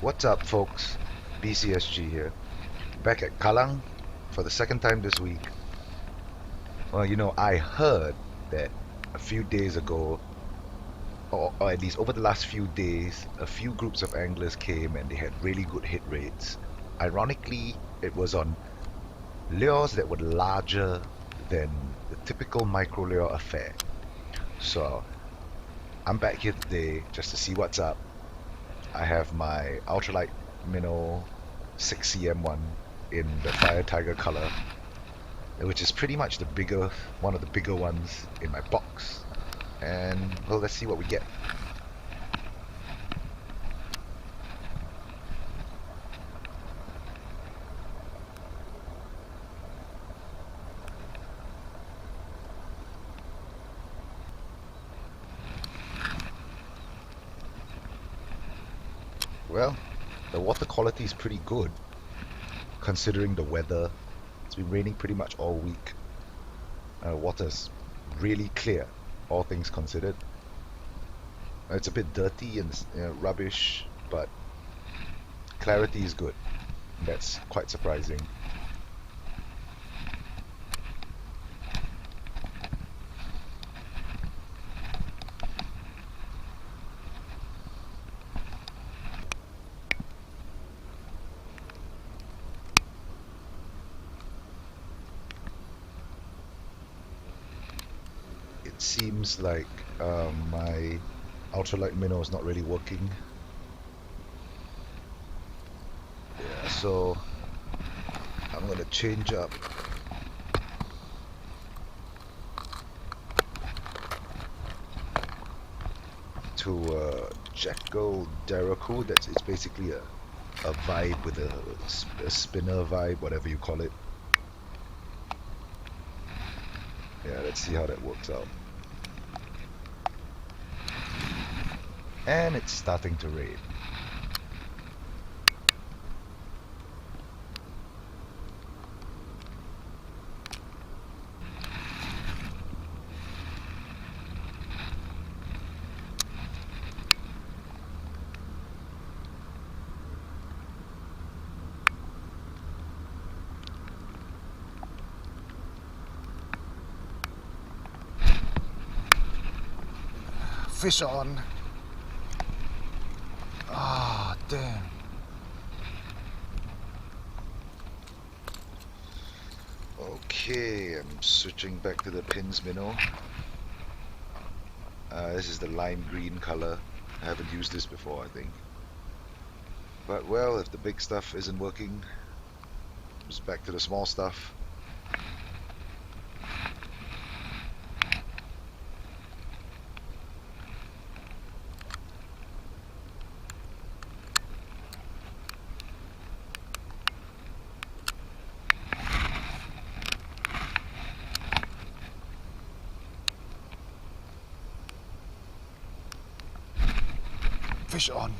What's up, folks? BCSG here. Back at Kallang for the second time this week. Well, I heard that a few days ago, or at least over the last few days, a few groups of anglers came and they had really good hit rates. Ironically, it was on lures that were larger than the typical micro lure affair. So, I'm back here today just to see what's up. I have my ultralight Minnow 6cm one in the Fire Tiger color, which is pretty much one of the bigger ones in my box. And well, let's see what we get. Well, the water quality is pretty good considering the weather. It's been raining pretty much all week. Water's really clear, all things considered. It's a bit dirty and rubbish, but clarity is good. That's quite surprising. It seems like my ultralight minnow is not really working. Yeah, so I'm gonna change up to Jekyll Deraku. It's basically a vibe with a spinner vibe, whatever you call it. Yeah, let's see how that works out. And it's starting to rain. Fish on. Ah, damn. Okay, I'm switching back to the pins minnow. This is the lime green color. I haven't used this before, I think. But well, if the big stuff isn't working, just back to the small stuff. Fish on.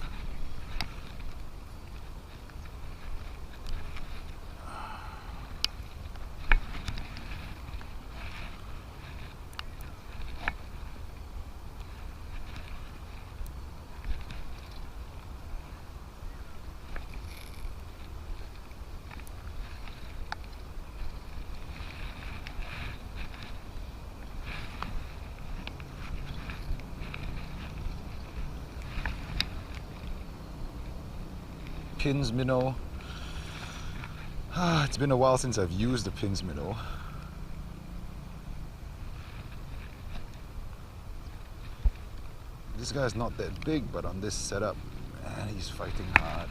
Pins minnow. It's been a while since I've used the pins minnow. This guy's not that big, but on this setup, man, he's fighting hard.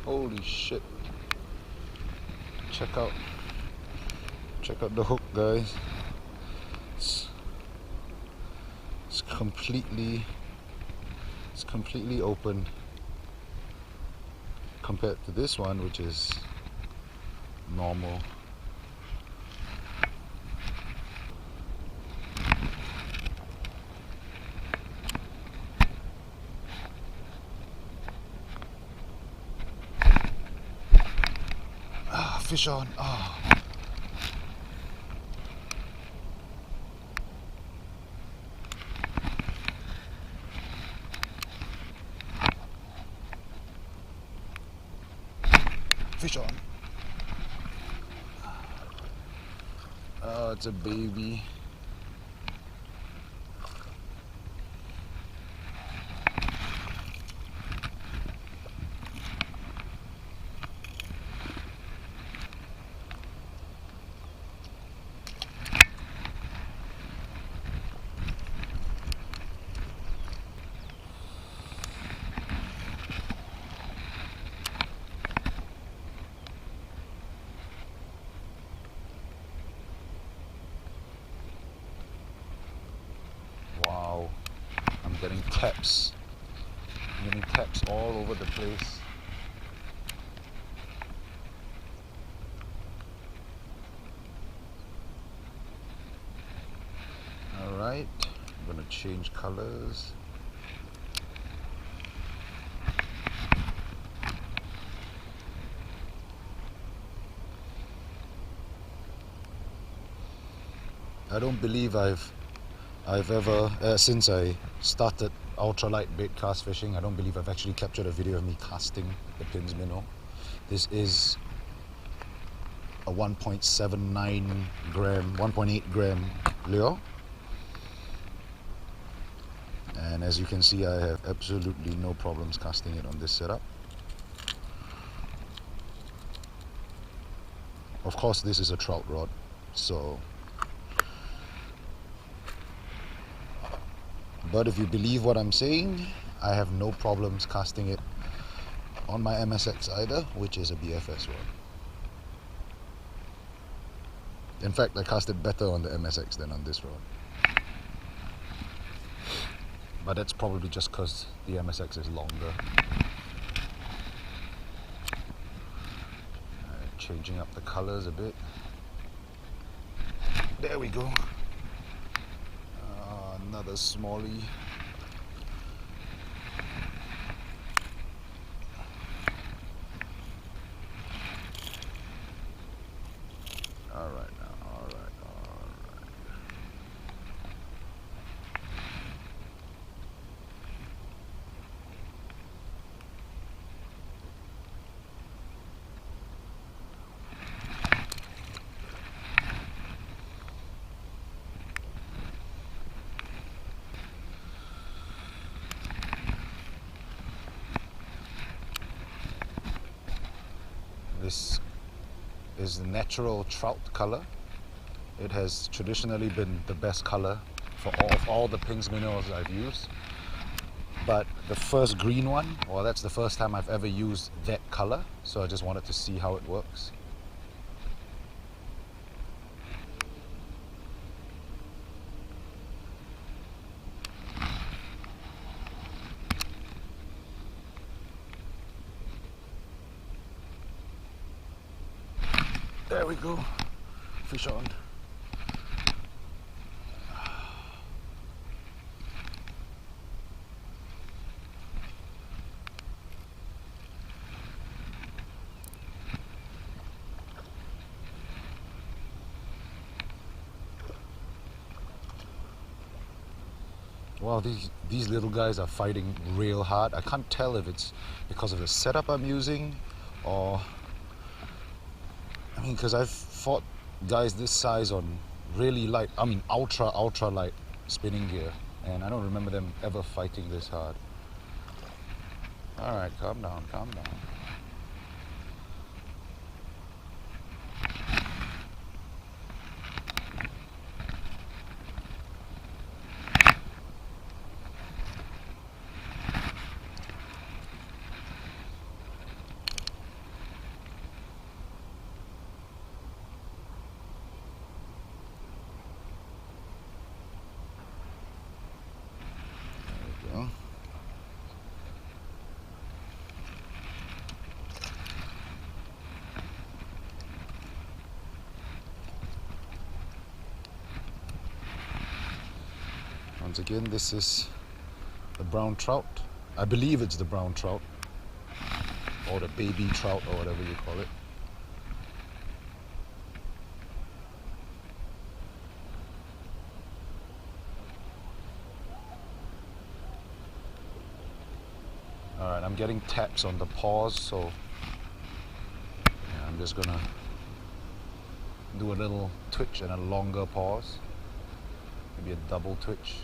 Holy shit. Check out the hook, guys. It's completely open compared to this one, which is normal. Fish on. Fish on. Oh, it's a baby. Wow, I'm getting taps. I'm getting taps all over the place. Alright, I'm gonna change colors. I don't believe I've ever, since I started ultralight bait cast fishing, I don't believe I've actually captured a video of me casting the Pins Minnow. This is a 1.79 gram, 1.8 gram lure. And as you can see, I have absolutely no problems casting it on this setup. Of course, this is a trout rod, so... But if you believe what I'm saying, I have no problems casting it on my MSX either, which is a BFS rod. In fact, I cast it better on the MSX than on this rod. But that's probably just because the MSX is longer. Changing up the colors a bit. There we go. Another smallie. Alright now, alright. This is the natural trout color. It has traditionally been the best color for all the Pins Minnows I've used. But the first green one, well, that's the first time I've ever used that color, so I just wanted to see how it works. There we go. Fish on. Wow, these little guys are fighting real hard. I can't tell if it's because of the setup I'm using or... I mean, because I've fought guys this size on really light, I mean ultra light spinning gear, and I don't remember them ever fighting this hard. Alright, calm down. Once again, this is the brown trout. I believe it's the brown trout, or the baby trout, or whatever you call it. Alright, I'm getting taps on the paws, so yeah, I'm just gonna do a little twitch and a longer pause. Maybe a double twitch.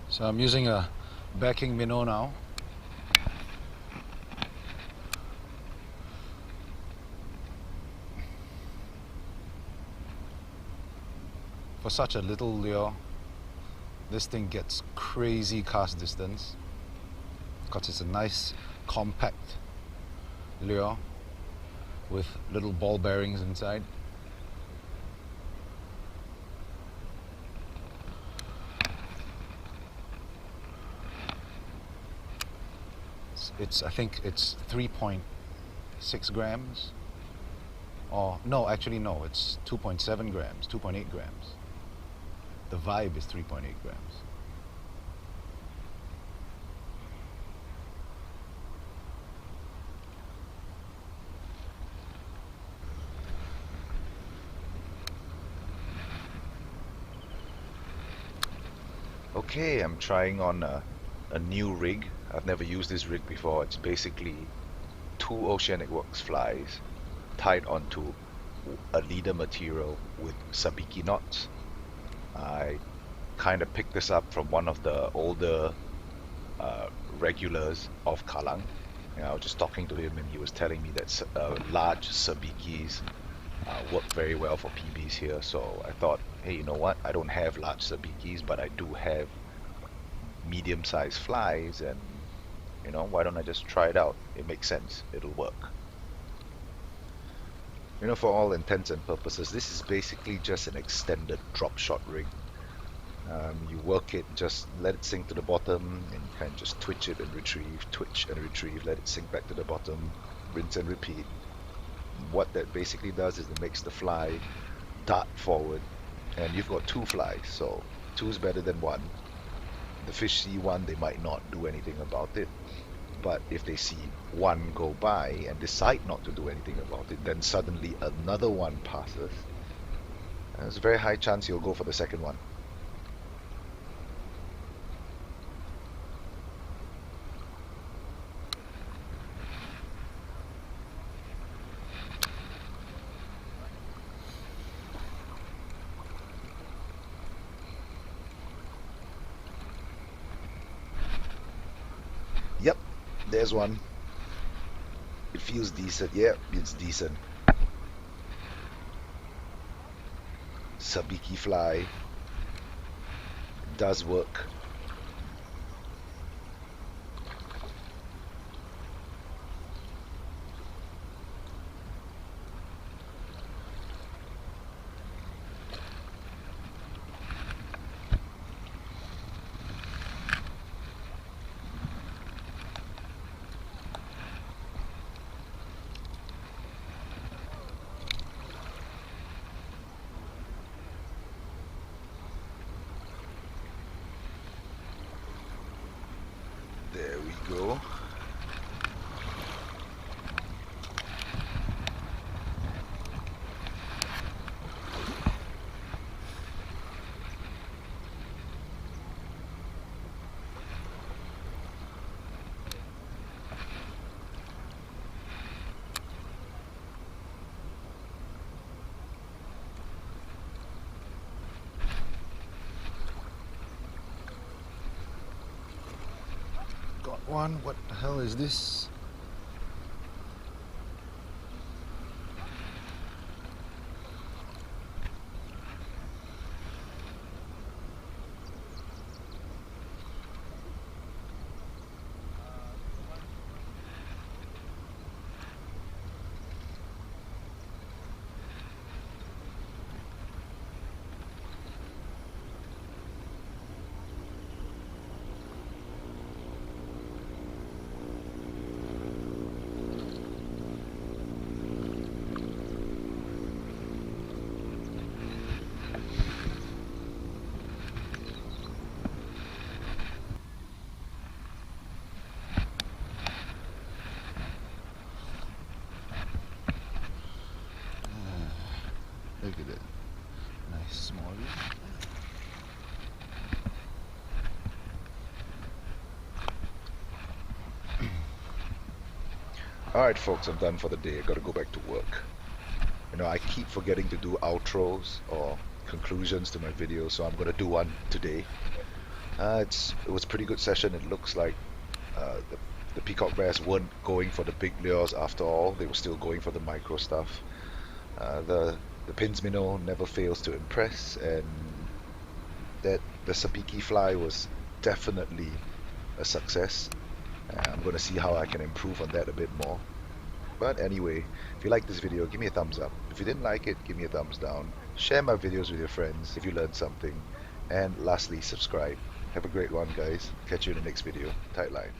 So I'm using a backing minnow now. For such a little lure, this thing gets crazy cast distance because it's a nice compact lure with little ball bearings inside. I think it's 3.6 grams. Or no, actually no, it's 2.7 grams, 2.8 grams. The vibe is 3.8 grams. Okay, I'm trying on a new rig. I've never used this rig before. It's basically 2 Oceanic Works flies tied onto a leader material with sabiki knots. I kind of picked this up from one of the older regulars of Kallang. I was just talking to him and he was telling me that large sabikis work very well for PBs here. So I thought, hey, you know what? I don't have large sabikis, but I do have medium-sized flies, and you know, why don't I just try it out? It makes sense. It'll work. You know, for all intents and purposes, this is basically just an extended drop shot rig. You work it, just let it sink to the bottom, and you kind of just twitch it and retrieve, twitch and retrieve, let it sink back to the bottom, rinse and repeat. What that basically does is it makes the fly dart forward, and you've got 2 flies, so 2 is better than 1. The fish see 1, they might not do anything about it. But if they see 1 go by and decide not to do anything about it, then suddenly another 1 passes. And there's a very high chance you'll go for the second one. Yep, there's one. It feels decent. Yep, it's decent. Sabiki fly. Does work. There we go. one. What the hell is this? Look at it. Nice smallie. Alright folks, I'm done for the day. I gotta go back to work. You know, I keep forgetting to do outros or conclusions to my videos, so I'm gonna do one today. It was a pretty good session. It looks like the Peacock Bears weren't going for the big lures after all. They were still going for the micro stuff. The Pins Minnow never fails to impress, and that the Sabiki fly was definitely a success. I'm going to see how I can improve on that a bit more. But anyway, if you like this video, give me a thumbs up. If you didn't like it, give me a thumbs down. Share my videos with your friends if you learned something. And lastly, subscribe. Have a great one, guys. Catch you in the next video. Tight lines.